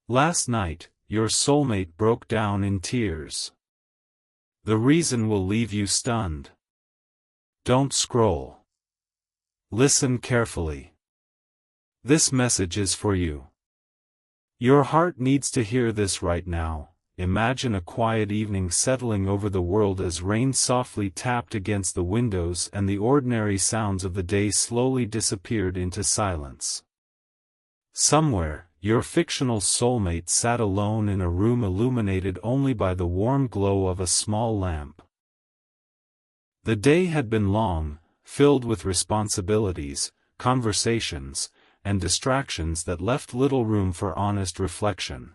Last night, your soulmate broke down in tears. The reason will leave you stunned. Don't scroll. Listen carefully. This message is for you. Your heart needs to hear this right now. Imagine a quiet evening settling over the world as rain softly tapped against the windows and the ordinary sounds of the day slowly disappeared into silence. Somewhere, your fictional soulmate sat alone in a room illuminated only by the warm glow of a small lamp. The day had been long, filled with responsibilities, conversations, and distractions that left little room for honest reflection.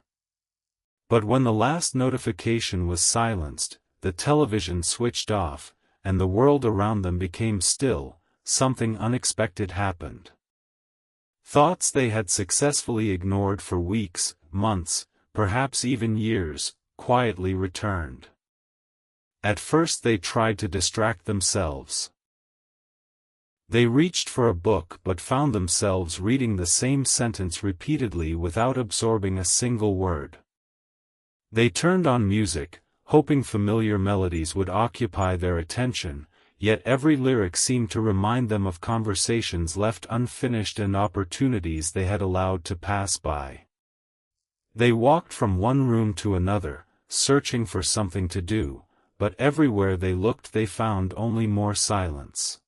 But when the last notification was silenced, the television switched off, and the world around them became still, something unexpected happened. Thoughts they had successfully ignored for weeks, months, perhaps even years, quietly returned. At first they tried to distract themselves. They reached for a book but found themselves reading the same sentence repeatedly without absorbing a single word. They turned on music, hoping familiar melodies would occupy their attention, yet every lyric seemed to remind them of conversations left unfinished and opportunities they had allowed to pass by. They walked from one room to another, searching for something to do, but everywhere they looked they found only more silence.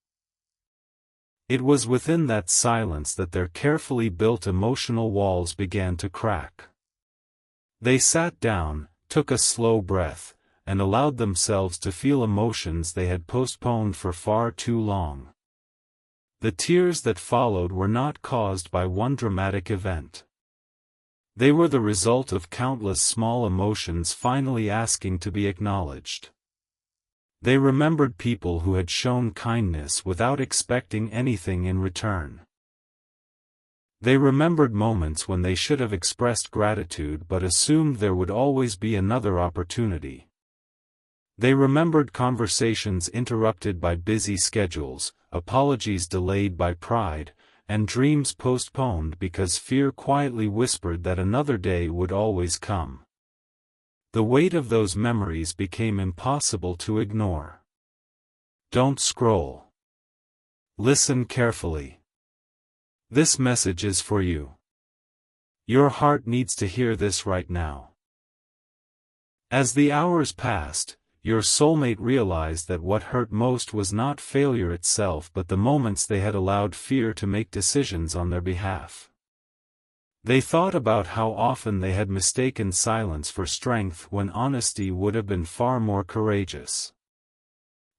It was within that silence that their carefully built emotional walls began to crack. They sat down, took a slow breath, and allowed themselves to feel emotions they had postponed for far too long. The tears that followed were not caused by one dramatic event. They were the result of countless small emotions finally asking to be acknowledged. They remembered people who had shown kindness without expecting anything in return. They remembered moments when they should have expressed gratitude but assumed there would always be another opportunity. They remembered conversations interrupted by busy schedules, apologies delayed by pride, and dreams postponed because fear quietly whispered that another day would always come. The weight of those memories became impossible to ignore. Don't scroll. Listen carefully. This message is for you. Your heart needs to hear this right now. As the hours passed, your soulmate realized that what hurt most was not failure itself but the moments they had allowed fear to make decisions on their behalf. They thought about how often they had mistaken silence for strength when honesty would have been far more courageous.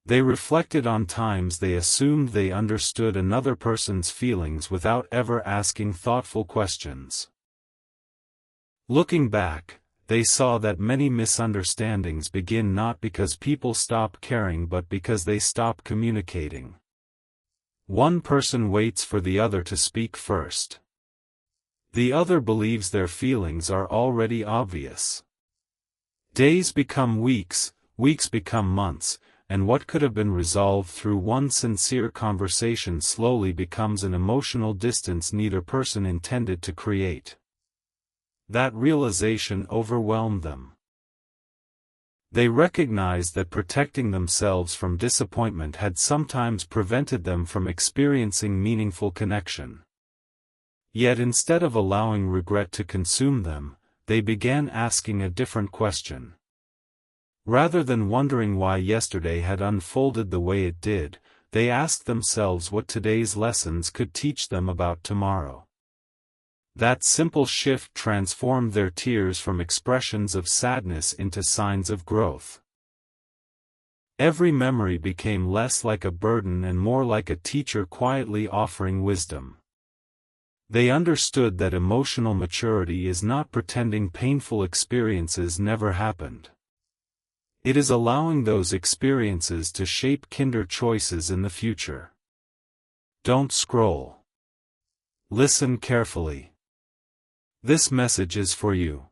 They reflected on times they assumed they understood another person's feelings without ever asking thoughtful questions. Looking back, they saw that many misunderstandings begin not because people stop caring but because they stop communicating. One person waits for the other to speak first. The other believes their feelings are already obvious. Days become weeks, weeks become months, and what could have been resolved through one sincere conversation slowly becomes an emotional distance neither person intended to create. That realization overwhelmed them. They recognized that protecting themselves from disappointment had sometimes prevented them from experiencing meaningful connection. Yet instead of allowing regret to consume them, they began asking a different question. Rather than wondering why yesterday had unfolded the way it did, they asked themselves what today's lessons could teach them about tomorrow. That simple shift transformed their tears from expressions of sadness into signs of growth. Every memory became less like a burden and more like a teacher quietly offering wisdom. They understood that emotional maturity is not pretending painful experiences never happened. It is allowing those experiences to shape kinder choices in the future. Don't scroll. Listen carefully. This message is for you.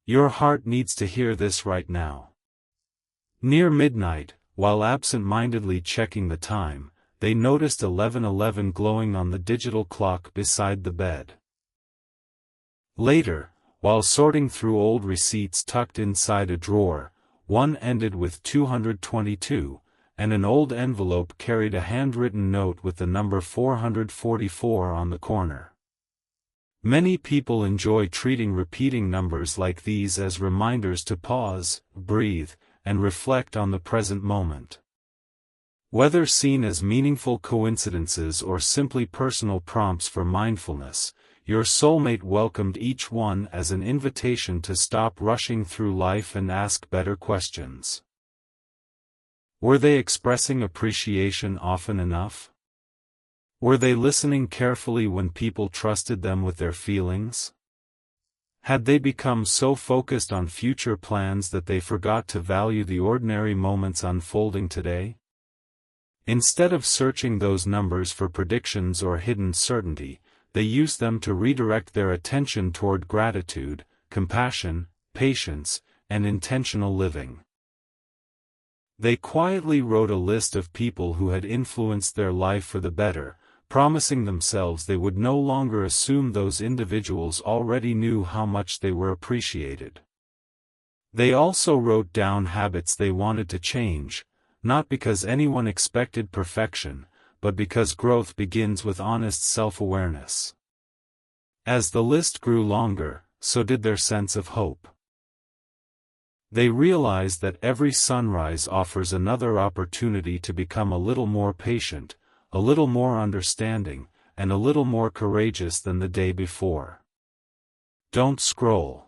Your heart needs to hear this right now. Near midnight, while absent-mindedly checking the time, they noticed 11:11 glowing on the digital clock beside the bed. Later, While sorting through old receipts tucked inside a drawer, one ended with 222, and an old envelope carried a handwritten note with the number 444 on the corner. Many people enjoy treating repeating numbers like these as reminders to pause, breathe, and reflect on the present moment. Whether seen as meaningful coincidences or simply personal prompts for mindfulness, your soulmate welcomed each one as an invitation to stop rushing through life and ask better questions. Were they expressing appreciation often enough? Were they listening carefully when people trusted them with their feelings? Had they become so focused on future plans that they forgot to value the ordinary moments unfolding today? Instead of searching those numbers for predictions or hidden certainty, they used them to redirect their attention toward gratitude, compassion, patience, and intentional living. They quietly wrote a list of people who had influenced their life for the better, promising themselves they would no longer assume those individuals already knew how much they were appreciated. They also wrote down habits they wanted to change, not because anyone expected perfection, but because growth begins with honest self-awareness. As the list grew longer, so did their sense of hope. They realized that every sunrise offers another opportunity to become a little more patient, a little more understanding, and a little more courageous than the day before. Don't scroll.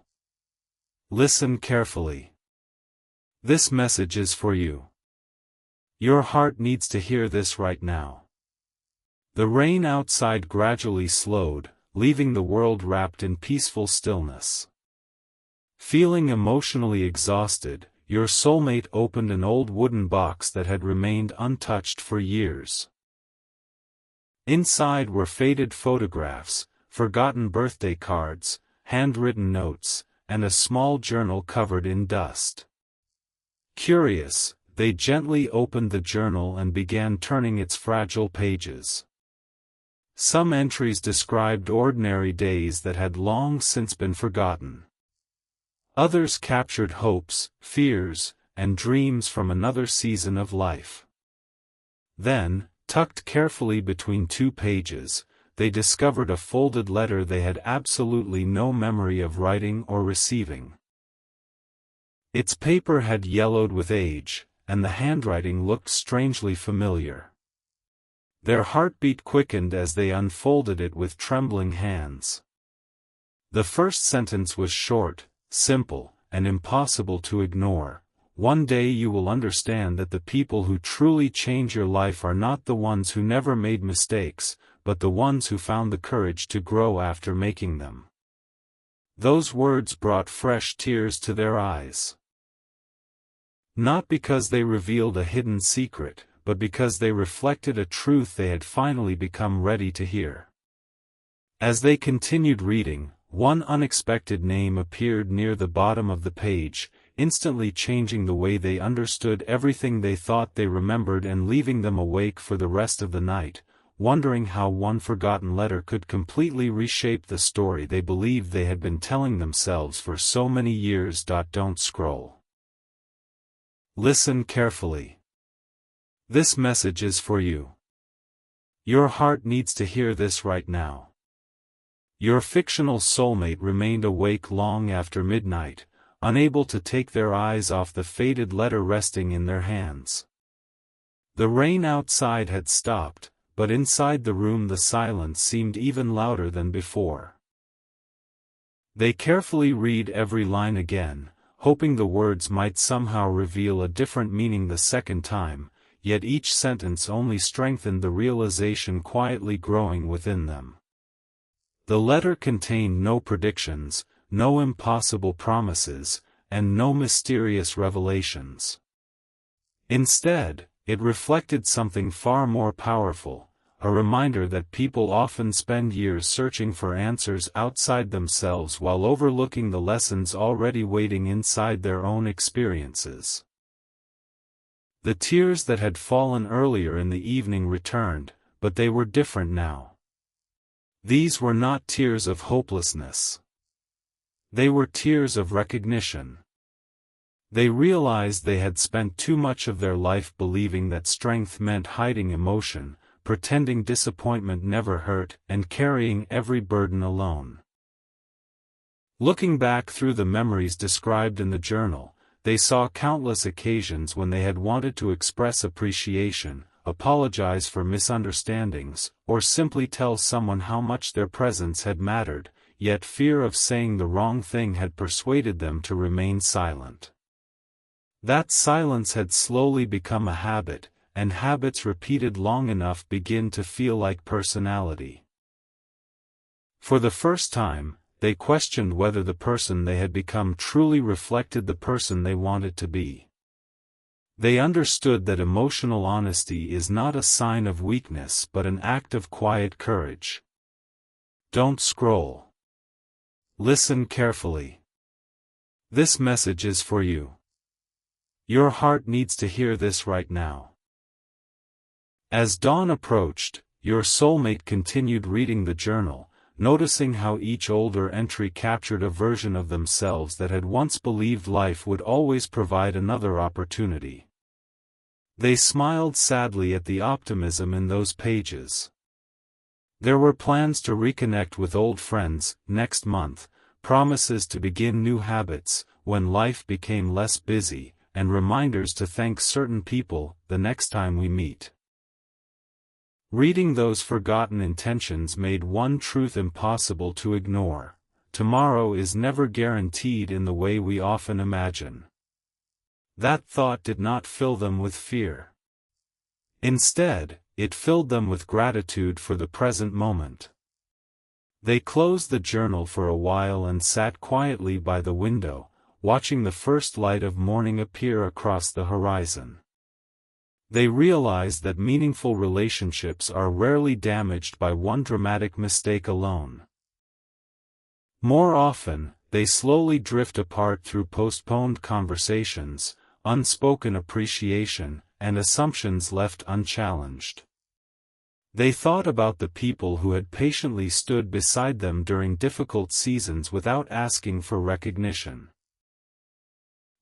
Listen carefully. This message is for you. Your heart needs to hear this right now. The rain outside gradually slowed, leaving the world wrapped in peaceful stillness. Feeling emotionally exhausted, your soulmate opened an old wooden box that had remained untouched for years. Inside were faded photographs, forgotten birthday cards, handwritten notes, and a small journal covered in dust. Curious, they gently opened the journal and began turning its fragile pages. Some entries described ordinary days that had long since been forgotten. Others captured hopes, fears, and dreams from another season of life. Then, tucked carefully between two pages, they discovered a folded letter they had absolutely no memory of writing or receiving. Its paper had yellowed with age, and the handwriting looked strangely familiar. Their heartbeat quickened as they unfolded it with trembling hands. The first sentence was short, simple, and impossible to ignore. One day you will understand that the people who truly change your life are not the ones who never made mistakes, but the ones who found the courage to grow after making them. Those words brought fresh tears to their eyes. Not because they revealed a hidden secret, but because they reflected a truth they had finally become ready to hear. As they continued reading, one unexpected name appeared near the bottom of the page, instantly changing the way they understood everything they thought they remembered and leaving them awake for the rest of the night, wondering how one forgotten letter could completely reshape the story they believed they had been telling themselves for so many years. Don't scroll. Listen carefully. This message is for you. Your heart needs to hear this right now. Your fictional soulmate remained awake long after midnight, unable to take their eyes off the faded letter resting in their hands. The rain outside had stopped, but inside the room the silence seemed even louder than before. They carefully read every line again, hoping the words might somehow reveal a different meaning the second time, yet each sentence only strengthened the realization quietly growing within them. The letter contained no predictions, no impossible promises, and no mysterious revelations. Instead, it reflected something far more powerful, a reminder that people often spend years searching for answers outside themselves while overlooking the lessons already waiting inside their own experiences. The tears that had fallen earlier in the evening returned, but they were different now. These were not tears of hopelessness. They were tears of recognition. They realized they had spent too much of their life believing that strength meant hiding emotion, pretending disappointment never hurt, and carrying every burden alone. Looking back through the memories described in the journal, they saw countless occasions when they had wanted to express appreciation, apologize for misunderstandings, or simply tell someone how much their presence had mattered, yet fear of saying the wrong thing had persuaded them to remain silent. That silence had slowly become a habit, and habits repeated long enough begin to feel like personality. For the first time, they questioned whether the person they had become truly reflected the person they wanted to be. They understood that emotional honesty is not a sign of weakness but an act of quiet courage. Don't scroll. Listen carefully. This message is for you. Your heart needs to hear this right now. As dawn approached, your soulmate continued reading the journal, noticing how each older entry captured a version of themselves that had once believed life would always provide another opportunity. They smiled sadly at the optimism in those pages. There were plans to reconnect with old friends next month, promises to begin new habits when life became less busy, and reminders to thank certain people the next time we meet. Reading those forgotten intentions made one truth impossible to ignore: tomorrow is never guaranteed in the way we often imagine. That thought did not fill them with fear. Instead, it filled them with gratitude for the present moment. They closed the journal for a while and sat quietly by the window, watching the first light of morning appear across the horizon. They realized that meaningful relationships are rarely damaged by one dramatic mistake alone. More often, they slowly drift apart through postponed conversations, unspoken appreciation, and assumptions left unchallenged. They thought about the people who had patiently stood beside them during difficult seasons without asking for recognition.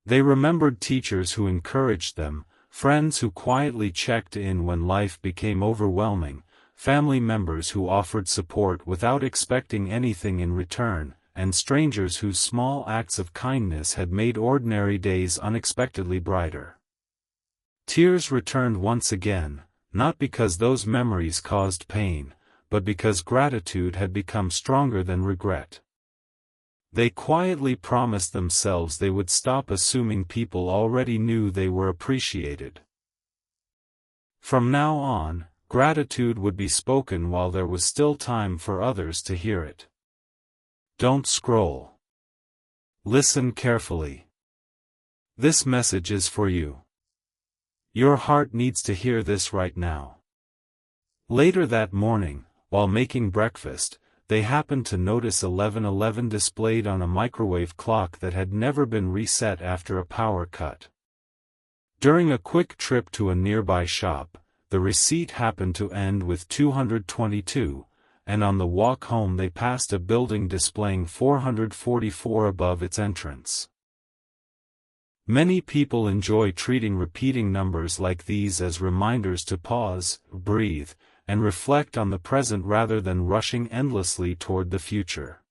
They remembered teachers who encouraged them, friends who quietly checked in when life became overwhelming, family members who offered support without expecting anything in return, and strangers whose small acts of kindness had made ordinary days unexpectedly brighter. Tears returned once again, not because those memories caused pain, but because gratitude had become stronger than regret. They quietly promised themselves they would stop assuming people already knew they were appreciated. From now on, gratitude would be spoken while there was still time for others to hear it. Don't scroll. Listen carefully. This message is for you. Your heart needs to hear this right now. Later that morning, while making breakfast, they happened to notice 11:11 displayed on a microwave clock that had never been reset after a power cut. During a quick trip to a nearby shop, the receipt happened to end with 222, and on the walk home they passed a building displaying 444 above its entrance. Many people enjoy treating repeating numbers like these as reminders to pause, breathe, and reflect on the present rather than rushing endlessly toward the future.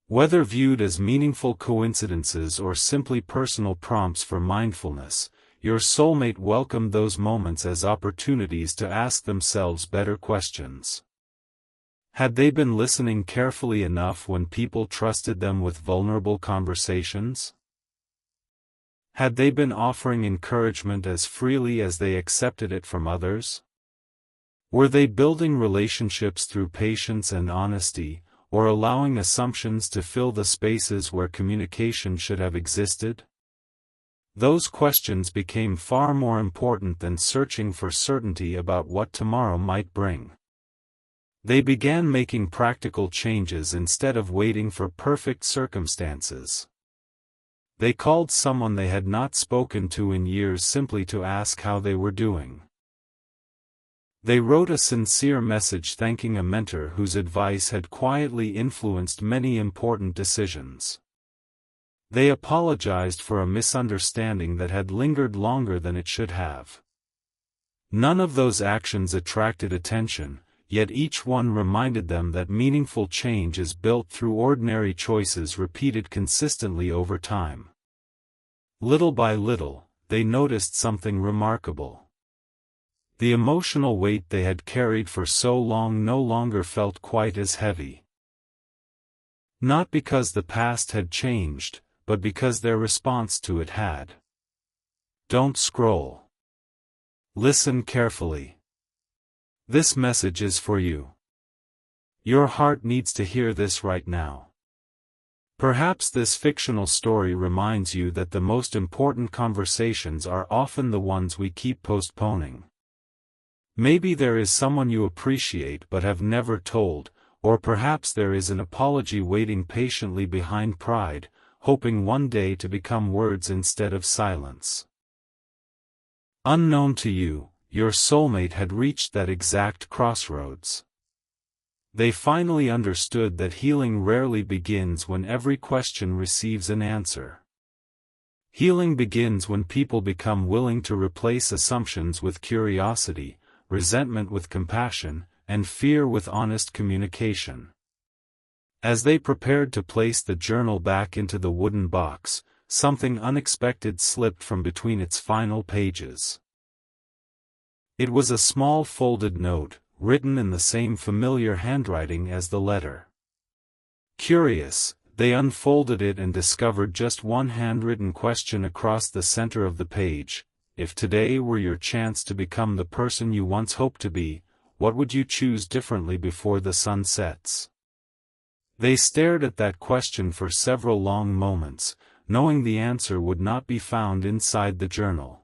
Whether viewed as meaningful coincidences or simply personal prompts for mindfulness, your soulmate welcomed those moments as opportunities to ask themselves better questions. Had they been listening carefully enough when people trusted them with vulnerable conversations? Had they been offering encouragement as freely as they accepted it from others? Were they building relationships through patience and honesty, or allowing assumptions to fill the spaces where communication should have existed? Those questions became far more important than searching for certainty about what tomorrow might bring. They began making practical changes instead of waiting for perfect circumstances. They called someone they had not spoken to in years simply to ask how they were doing. They wrote a sincere message thanking a mentor whose advice had quietly influenced many important decisions. They apologized for a misunderstanding that had lingered longer than it should have. None of those actions attracted attention, yet each one reminded them that meaningful change is built through ordinary choices repeated consistently over time. Little by little, they noticed something remarkable. The emotional weight they had carried for so long no longer felt quite as heavy. Not because the past had changed, but because their response to it had. Don't scroll. Listen carefully. This message is for you. Your heart needs to hear this right now. Perhaps this fictional story reminds you that the most important conversations are often the ones we keep postponing. Maybe there is someone you appreciate but have never told, or perhaps there is an apology waiting patiently behind pride, hoping one day to become words instead of silence. Unknown to you, your soulmate had reached that exact crossroads. They finally understood that healing rarely begins when every question receives an answer. Healing begins when people become willing to replace assumptions with curiosity, resentment with compassion, and fear with honest communication. As they prepared to place the journal back into the wooden box, something unexpected slipped from between its final pages. It was a small folded note, written in the same familiar handwriting as the letter. Curious, they unfolded it and discovered just one handwritten question across the center of the page. If today were your chance to become the person you once hoped to be, what would you choose differently before the sun sets? They stared at that question for several long moments, knowing the answer would not be found inside the journal.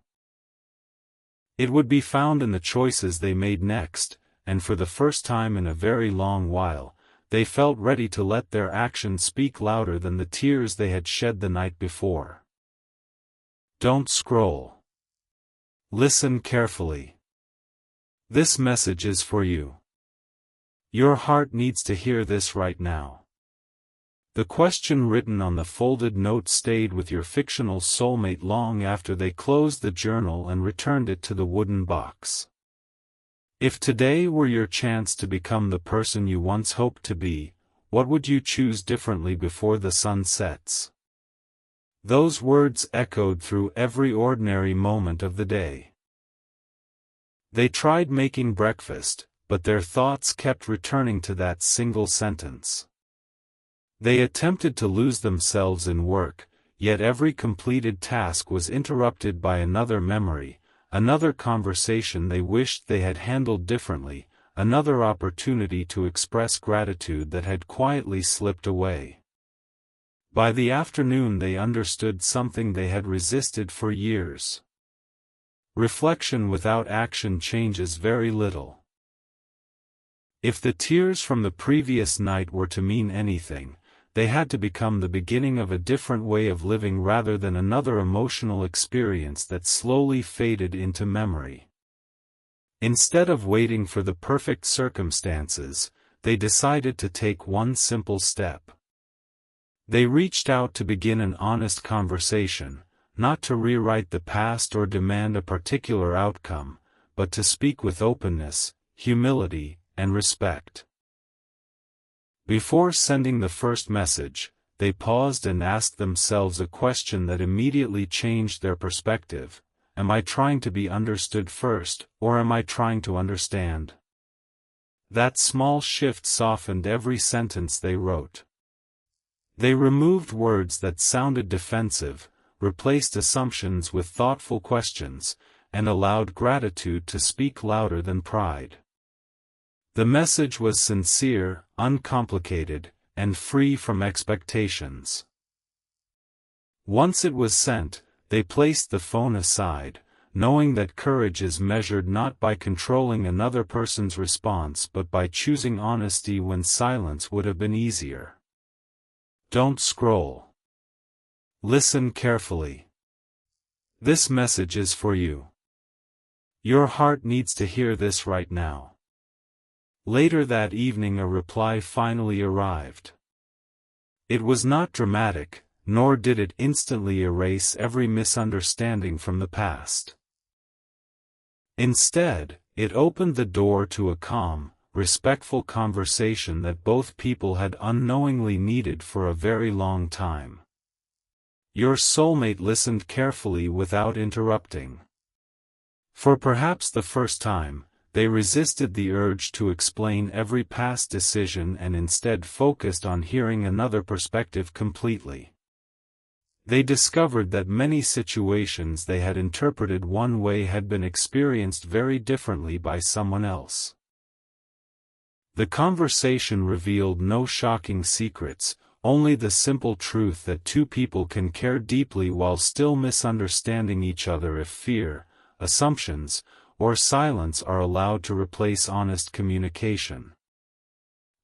It would be found in the choices they made next, and for the first time in a very long while, they felt ready to let their actions speak louder than the tears they had shed the night before. Don't scroll. Listen carefully. This message is for you. Your heart needs to hear this right now. The question written on the folded note stayed with your fictional soulmate long after they closed the journal and returned it to the wooden box. If today were your chance to become the person you once hoped to be, what would you choose differently before the sun sets? Those words echoed through every ordinary moment of the day. They tried making breakfast, but their thoughts kept returning to that single sentence. They attempted to lose themselves in work, yet every completed task was interrupted by another memory, another conversation they wished they had handled differently, another opportunity to express gratitude that had quietly slipped away. By the afternoon they understood something they had resisted for years. Reflection without action changes very little. If the tears from the previous night were to mean anything, they had to become the beginning of a different way of living rather than another emotional experience that slowly faded into memory. Instead of waiting for the perfect circumstances, they decided to take one simple step. They reached out to begin an honest conversation, not to rewrite the past or demand a particular outcome, but to speak with openness, humility, and respect. Before sending the first message, they paused and asked themselves a question that immediately changed their perspective. Am I trying to be understood first, or am I trying to understand? That small shift softened every sentence they wrote. They removed words that sounded defensive, replaced assumptions with thoughtful questions, and allowed gratitude to speak louder than pride. The message was sincere, uncomplicated, and free from expectations. Once it was sent, they placed the phone aside, knowing that courage is measured not by controlling another person's response but by choosing honesty when silence would have been easier. Don't scroll. Listen carefully. This message is for you. Your heart needs to hear this right now. Later that evening a reply finally arrived. It was not dramatic, nor did it instantly erase every misunderstanding from the past. Instead, it opened the door to a calm, respectful conversation that both people had unknowingly needed for a very long time. Your soulmate listened carefully without interrupting. For perhaps the first time, they resisted the urge to explain every past decision and instead focused on hearing another perspective completely. They discovered that many situations they had interpreted one way had been experienced very differently by someone else. The conversation revealed no shocking secrets, only the simple truth that two people can care deeply while still misunderstanding each other if fear, assumptions, or silence are allowed to replace honest communication.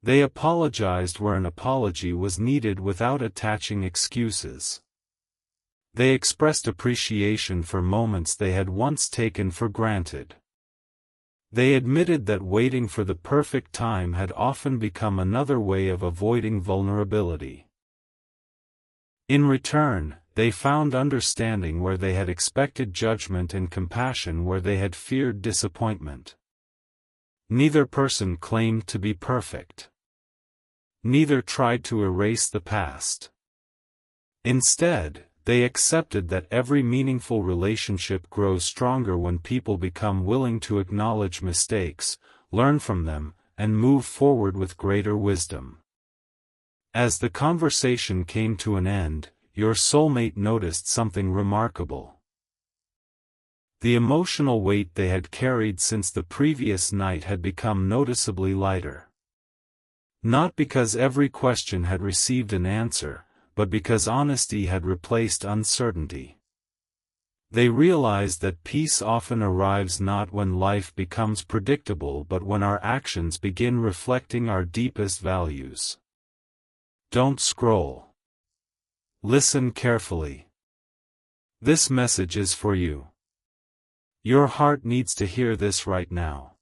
They apologized where an apology was needed without attaching excuses. They expressed appreciation for moments they had once taken for granted. They admitted that waiting for the perfect time had often become another way of avoiding vulnerability. In return, they found understanding where they had expected judgment and compassion where they had feared disappointment. Neither person claimed to be perfect. Neither tried to erase the past. Instead, they accepted that every meaningful relationship grows stronger when people become willing to acknowledge mistakes, learn from them, and move forward with greater wisdom. As the conversation came to an end, your soulmate noticed something remarkable. The emotional weight they had carried since the previous night had become noticeably lighter. Not because every question had received an answer, but because honesty had replaced uncertainty. They realized that peace often arrives not when life becomes predictable but when our actions begin reflecting our deepest values. Don't scroll. Listen carefully. This message is for you. Your heart needs to hear this right now.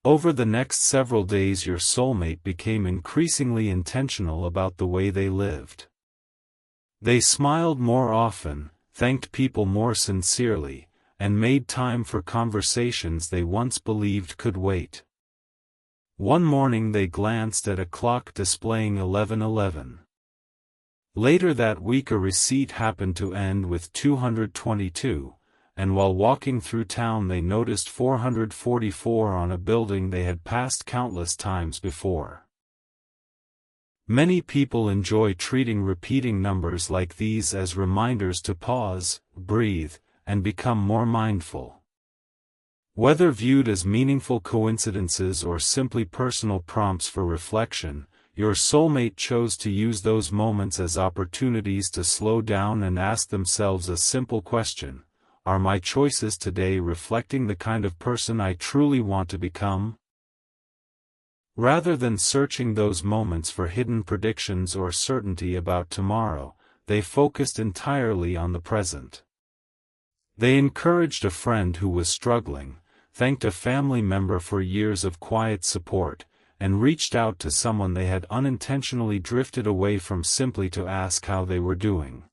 Over the next several days your soulmate became increasingly intentional about the way they lived. They smiled more often, thanked people more sincerely, and made time for conversations they once believed could wait. One morning they glanced at a clock displaying 11:11. Later that week a receipt happened to end with 222. And while walking through town they noticed 444 on a building they had passed countless times before. Many people enjoy treating repeating numbers like these as reminders to pause, breathe, and become more mindful. Whether viewed as meaningful coincidences or simply personal prompts for reflection, your soulmate chose to use those moments as opportunities to slow down and ask themselves a simple question. Are my choices today reflecting the kind of person I truly want to become? Rather than searching those moments for hidden predictions or certainty about tomorrow, they focused entirely on the present. They encouraged a friend who was struggling, thanked a family member for years of quiet support, and reached out to someone they had unintentionally drifted away from simply to ask how they were doing.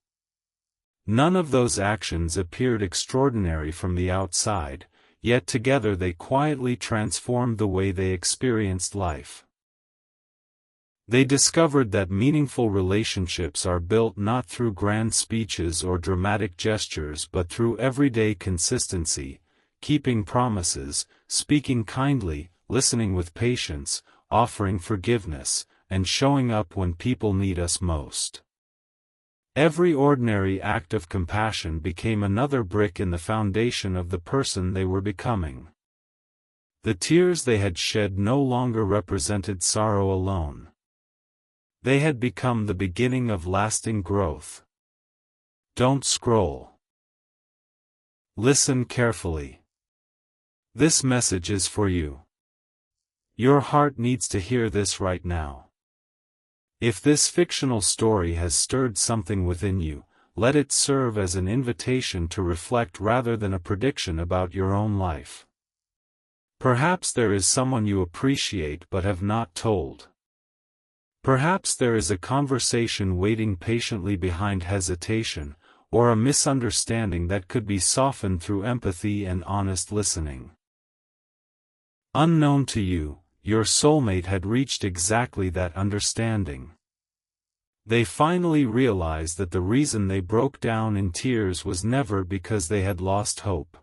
None of those actions appeared extraordinary from the outside, yet together they quietly transformed the way they experienced life. They discovered that meaningful relationships are built not through grand speeches or dramatic gestures but through everyday consistency, keeping promises, speaking kindly, listening with patience, offering forgiveness, and showing up when people need us most. Every ordinary act of compassion became another brick in the foundation of the person they were becoming. The tears they had shed no longer represented sorrow alone. They had become the beginning of lasting growth. Don't scroll. Listen carefully. This message is for you. Your heart needs to hear this right now. If this fictional story has stirred something within you, let it serve as an invitation to reflect rather than a prediction about your own life. Perhaps there is someone you appreciate but have not told. Perhaps there is a conversation waiting patiently behind hesitation, or a misunderstanding that could be softened through empathy and honest listening. Unknown to you, your soulmate had reached exactly that understanding. They finally realized that the reason they broke down in tears was never because they had lost hope.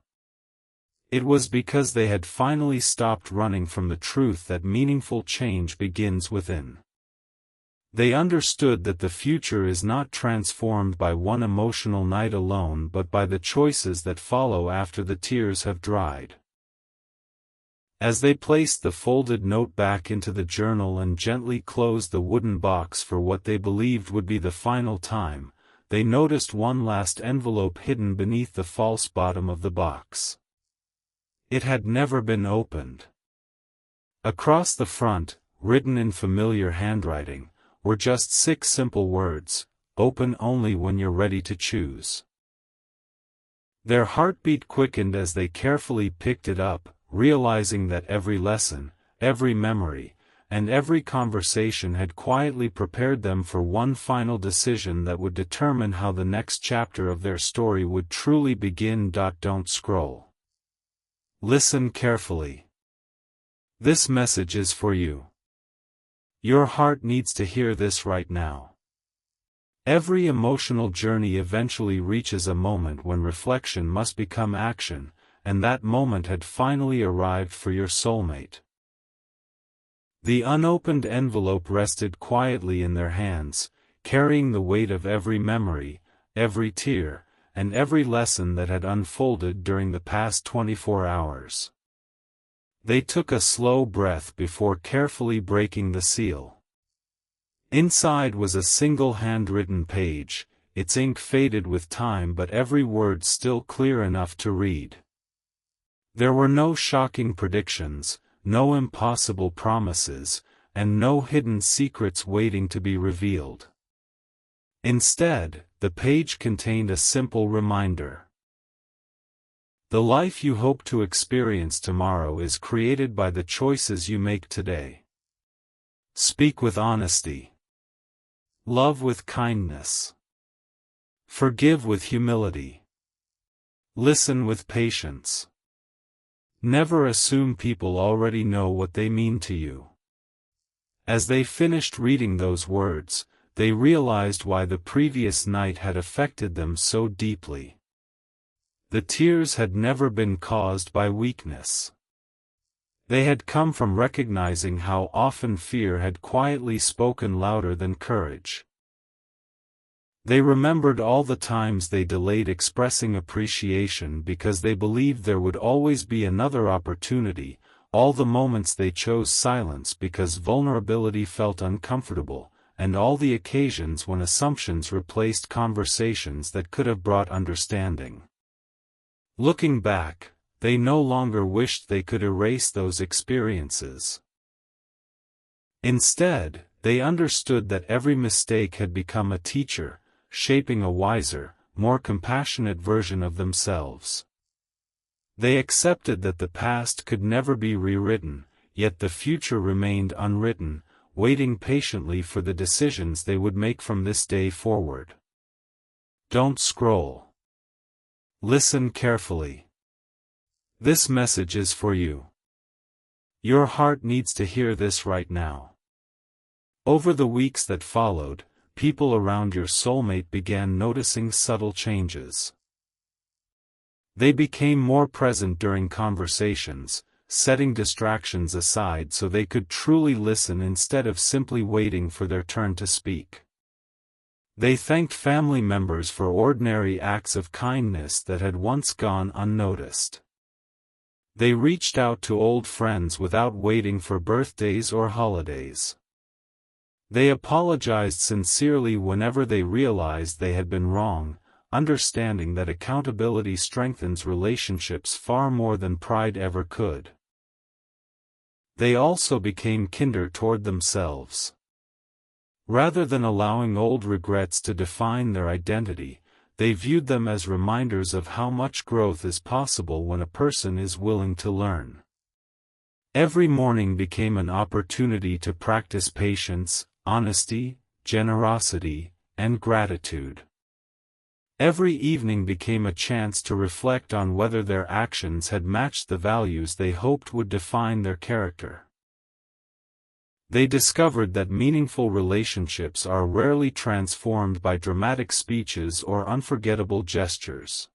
It was because they had finally stopped running from the truth that meaningful change begins within. They understood that the future is not transformed by one emotional night alone but by the choices that follow after the tears have dried. As they placed the folded note back into the journal and gently closed the wooden box for what they believed would be the final time, they noticed one last envelope hidden beneath the false bottom of the box. It had never been opened. Across the front, written in familiar handwriting, were just 6 simple words: "Open only when you're ready to choose." Their heartbeat quickened as they carefully picked it up, realizing that every lesson, every memory, and every conversation had quietly prepared them for one final decision that would determine how the next chapter of their story would truly begin. Don't scroll. Listen carefully. This message is for you. Your heart needs to hear this right now. Every emotional journey eventually reaches a moment when reflection must become action, and that moment had finally arrived for your soulmate. The unopened envelope rested quietly in their hands, carrying the weight of every memory, every tear, and every lesson that had unfolded during the past 24 hours. They took a slow breath before carefully breaking the seal. Inside was a single handwritten page, its ink faded with time but every word still clear enough to read. There were no shocking predictions, no impossible promises, and no hidden secrets waiting to be revealed. Instead, the page contained a simple reminder. The life you hope to experience tomorrow is created by the choices you make today. Speak with honesty. Love with kindness. Forgive with humility. Listen with patience. Never assume people already know what they mean to you. As they finished reading those words, they realized why the previous night had affected them so deeply. The tears had never been caused by weakness. They had come from recognizing how often fear had quietly spoken louder than courage. They remembered all the times they delayed expressing appreciation because they believed there would always be another opportunity, all the moments they chose silence because vulnerability felt uncomfortable, and all the occasions when assumptions replaced conversations that could have brought understanding. Looking back, they no longer wished they could erase those experiences. Instead, they understood that every mistake had become a teacher, shaping a wiser, more compassionate version of themselves. They accepted that the past could never be rewritten, yet the future remained unwritten, waiting patiently for the decisions they would make from this day forward. Don't scroll. Listen carefully. This message is for you. Your heart needs to hear this right now. Over the weeks that followed, people around your soulmate began noticing subtle changes. They became more present during conversations, setting distractions aside so they could truly listen instead of simply waiting for their turn to speak. They thanked family members for ordinary acts of kindness that had once gone unnoticed. They reached out to old friends without waiting for birthdays or holidays. They apologized sincerely whenever they realized they had been wrong, understanding that accountability strengthens relationships far more than pride ever could. They also became kinder toward themselves. Rather than allowing old regrets to define their identity, they viewed them as reminders of how much growth is possible when a person is willing to learn. Every morning became an opportunity to practice patience, honesty, generosity, and gratitude. Every evening became a chance to reflect on whether their actions had matched the values they hoped would define their character. They discovered that meaningful relationships are rarely transformed by dramatic speeches or unforgettable gestures.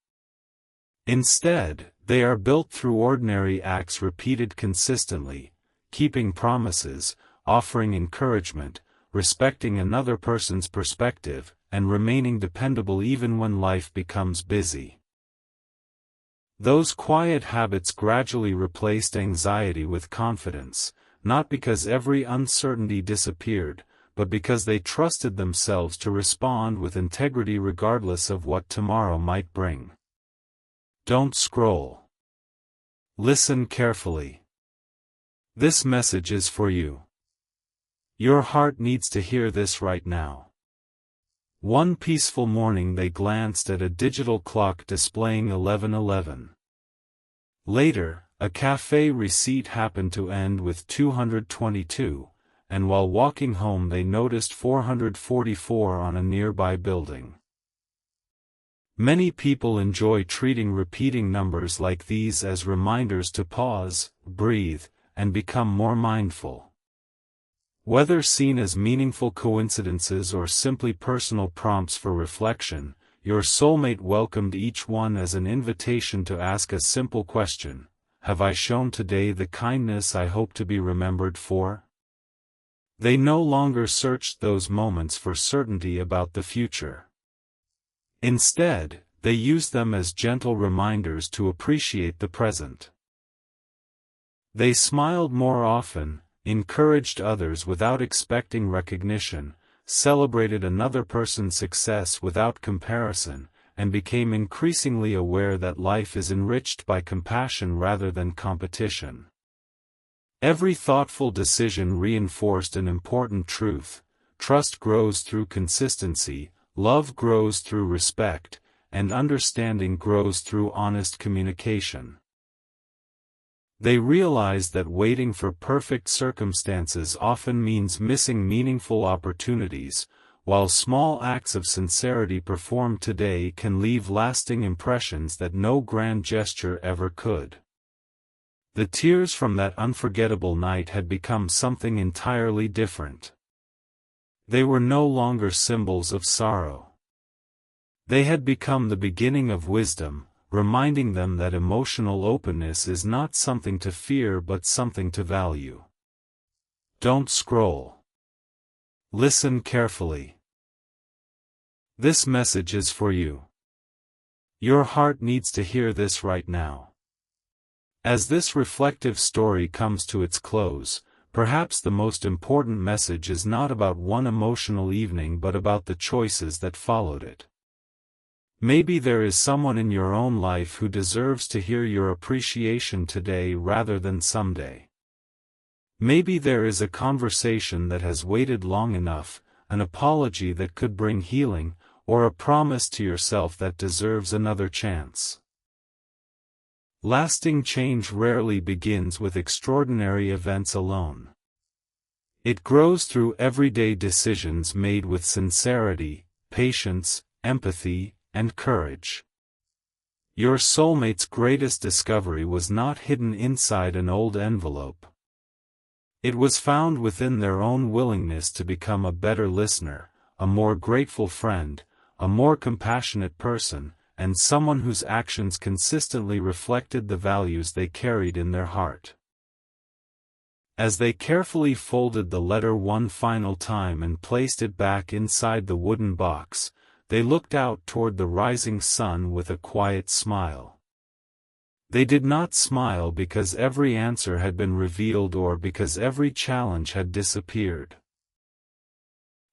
Instead, they are built through ordinary acts repeated consistently, keeping promises, offering encouragement, respecting another person's perspective, and remaining dependable even when life becomes busy. Those quiet habits gradually replaced anxiety with confidence, not because every uncertainty disappeared, but because they trusted themselves to respond with integrity regardless of what tomorrow might bring. Don't scroll. Listen carefully. This message is for you. Your heart needs to hear this right now. One peaceful morning they glanced at a digital clock displaying 11:11. Later, a cafe receipt happened to end with 222, and while walking home they noticed 444 on a nearby building. Many people enjoy treating repeating numbers like these as reminders to pause, breathe, and become more mindful. Whether seen as meaningful coincidences or simply personal prompts for reflection, your soulmate welcomed each one as an invitation to ask a simple question: have I shown today the kindness I hope to be remembered for? They no longer searched those moments for certainty about the future. Instead, they used them as gentle reminders to appreciate the present. They smiled more often, encouraged others without expecting recognition, celebrated another person's success without comparison, and became increasingly aware that life is enriched by compassion rather than competition. Every thoughtful decision reinforced an important truth: trust grows through consistency, love grows through respect, and understanding grows through honest communication. They realized that waiting for perfect circumstances often means missing meaningful opportunities, while small acts of sincerity performed today can leave lasting impressions that no grand gesture ever could. The tears from that unforgettable night had become something entirely different. They were no longer symbols of sorrow. They had become the beginning of wisdom, reminding them that emotional openness is not something to fear but something to value. Don't scroll. Listen carefully. This message is for you. Your heart needs to hear this right now. As this reflective story comes to its close, perhaps the most important message is not about one emotional evening but about the choices that followed it. Maybe there is someone in your own life who deserves to hear your appreciation today rather than someday. Maybe there is a conversation that has waited long enough, an apology that could bring healing, or a promise to yourself that deserves another chance. Lasting change rarely begins with extraordinary events alone. It grows through everyday decisions made with sincerity, patience, empathy, and courage. Your soulmate's greatest discovery was not hidden inside an old envelope. It was found within their own willingness to become a better listener, a more grateful friend, a more compassionate person, and someone whose actions consistently reflected the values they carried in their heart. As they carefully folded the letter one final time and placed it back inside the wooden box, they looked out toward the rising sun with a quiet smile. They did not smile because every answer had been revealed or because every challenge had disappeared.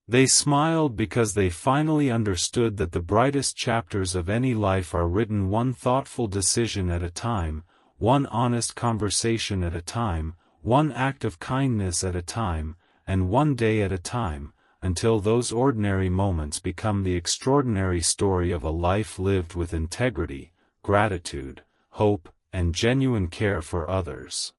They smiled because they finally understood that the brightest chapters of any life are written one thoughtful decision at a time, one honest conversation at a time, one act of kindness at a time, and one day at a time, until those ordinary moments become the extraordinary story of a life lived with integrity, gratitude, hope, and genuine care for others.